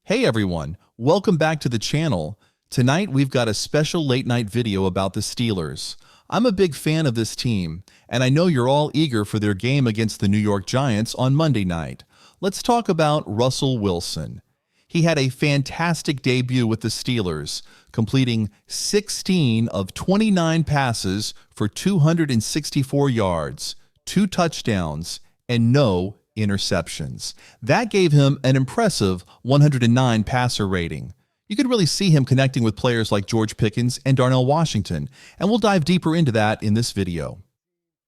Hey everyone, welcome back to the channel. Tonight we've got a special late night video about the Steelers. I'm a big fan of this team, and I know you're all eager for their game against the New York Giants on Monday night. Let's talk about Russell Wilson. He had a fantastic debut with the Steelers, completing 16 of 29 passes for 264 yards, 2 touchdowns, and no interceptions. That gave him an impressive 109 passer rating. You could really see him connecting with players like George Pickens and Darnell Washington, and we'll dive deeper into that in this video.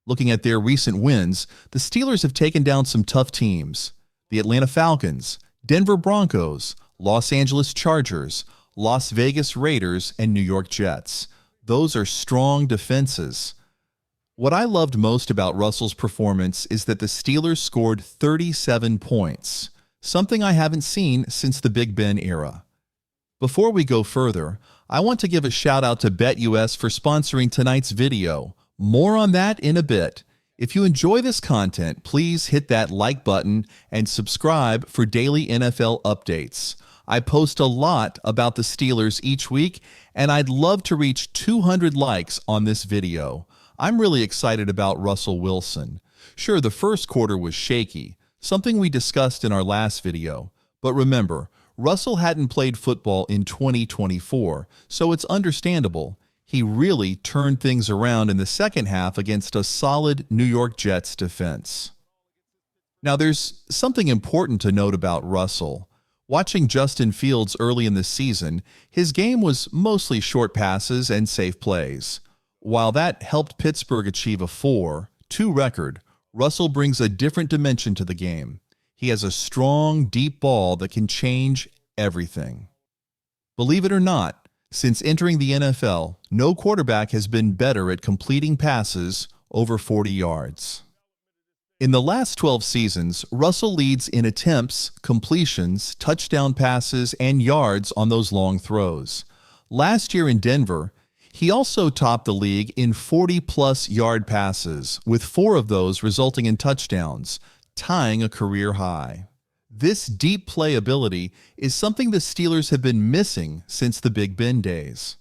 Looking at their recent wins, the Steelers have taken down some tough teams: the Atlanta Falcons, Denver Broncos, Los Angeles Chargers, Las Vegas Raiders, and New York Jets. Those are strong defenses. What I loved most about Russell's performance is that the Steelers scored 37 points, something I haven't seen since the Big Ben era. Before we go further, I want to give a shout out to BetUS for sponsoring tonight's video. More on that in a bit. If you enjoy this content, please hit that like button and subscribe for daily NFL updates. I post a lot about the Steelers each week, and I'd love to reach 200 likes on this video. I'm really excited about Russell Wilson. Sure, the first quarter was shaky, something we discussed in our last video. But remember, Russell hadn't played football in 2024, so it's understandable. He really turned things around in the second half against a solid New York Jets defense. Now, there's something important to note about Russell. Watching Justin Fields early in the season, his game was mostly short passes and safe plays. While that helped Pittsburgh achieve a 4-2 record, Russell brings a different dimension to the game. He has a strong, deep ball that can change everything. Believe it or not, since entering the NFL, no quarterback has been better at completing passes over 40 yards. In the last 12 seasons, Russell leads in attempts, completions, touchdown passes, and yards on those long throws. Last year in Denver, he also topped the league in 40-plus yard passes, with 4 of those resulting in touchdowns, tying a career high. This deep play ability is something the Steelers have been missing since the Big Ben days.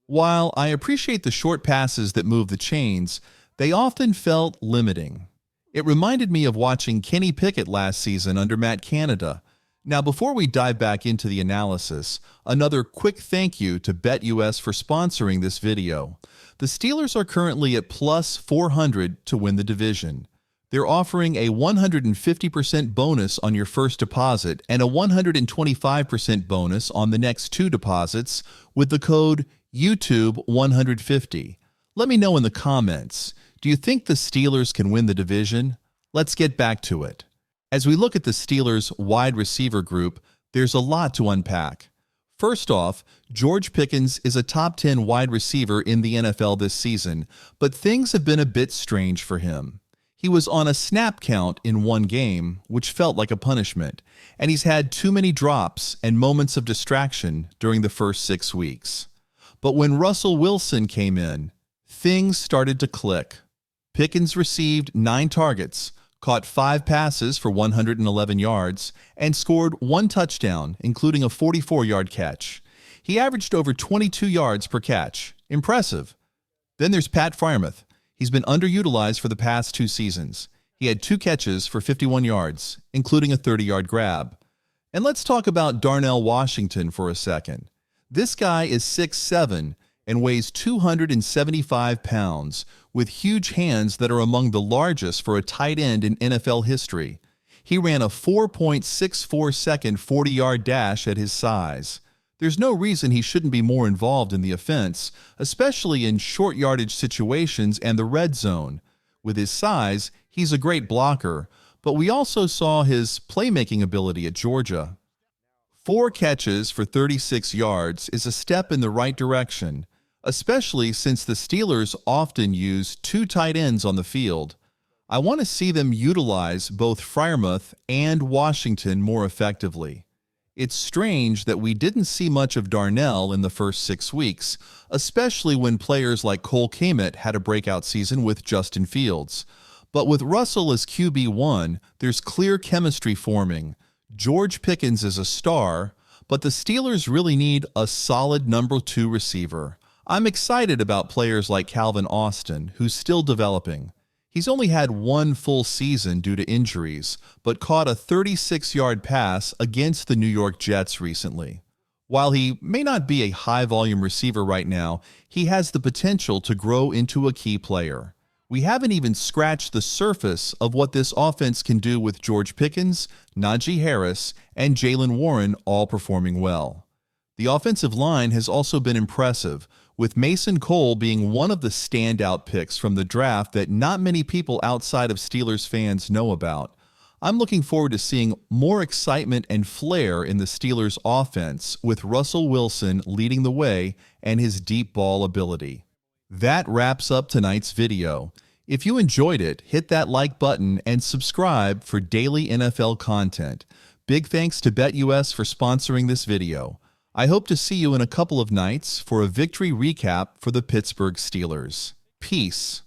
While I appreciate the short passes that move the chains, they often felt limiting. It reminded me of watching Kenny Pickett last season under Matt Canada. Now, before we dive back into the analysis, another quick thank you to BetUS for sponsoring this video. The Steelers are currently at plus 400 to win the division. They're offering a 150% bonus on your first deposit and a 125% bonus on the next 2 deposits with the code YouTube150. Let me know in the comments, do you think the Steelers can win the division? Let's get back to it. As we look at the Steelers' wide receiver group, there's a lot to unpack. First off, George Pickens is a top 10 wide receiver in the NFL this season, but things have been a bit strange for him. He was on a snap count in one game, which felt like a punishment, and he's had too many drops and moments of distraction during the first 6 weeks. But when Russell Wilson came in, things started to click. Pickens received 9 targets, caught 5 passes for 111 yards, and scored 1 touchdown, including a 44-yard catch. He averaged over 22 yards per catch. Impressive. Then there's Pat Freiermuth. He's been underutilized for the past 2 seasons. He had 2 catches for 51 yards, including a 30-yard grab. And let's talk about Darnell Washington for a second. This guy is 6'7" and weighs 275 pounds, with huge hands that are among the largest for a tight end in NFL history. He ran a 4.64-second 40-yard dash at his size. There's no reason he shouldn't be more involved in the offense, especially in short yardage situations and the red zone. With his size, he's a great blocker, but we also saw his playmaking ability at Georgia. 4 catches for 36 yards is a step in the right direction, especially since the Steelers often use 2 tight ends on the field. I want to see them utilize both Freiermuth and Washington more effectively. It's strange that we didn't see much of Darnell in the first 6 weeks, especially when players like Cole Kmet had a breakout season with Justin Fields. But with Russell as QB1, there's clear chemistry forming. George Pickens is a star, but the Steelers really need a solid number 2 receiver. I'm excited about players like Calvin Austin, who's still developing. He's only had one full season due to injuries, but caught a 36-yard pass against the New York Jets recently. While he may not be a high-volume receiver right now, he has the potential to grow into a key player. We haven't even scratched the surface of what this offense can do with George Pickens, Najee Harris, and Jaylen Warren all performing well. The offensive line has also been impressive, with Mason Cole being one of the standout picks from the draft that not many people outside of Steelers fans know about. I'm looking forward to seeing more excitement and flair in the Steelers' offense, with Russell Wilson leading the way and his deep ball ability. That wraps up tonight's video. If you enjoyed it, hit that like button and subscribe for daily NFL content. Big thanks to BetUS for sponsoring this video. I hope to see you in a couple of nights for a victory recap for the Pittsburgh Steelers. Peace.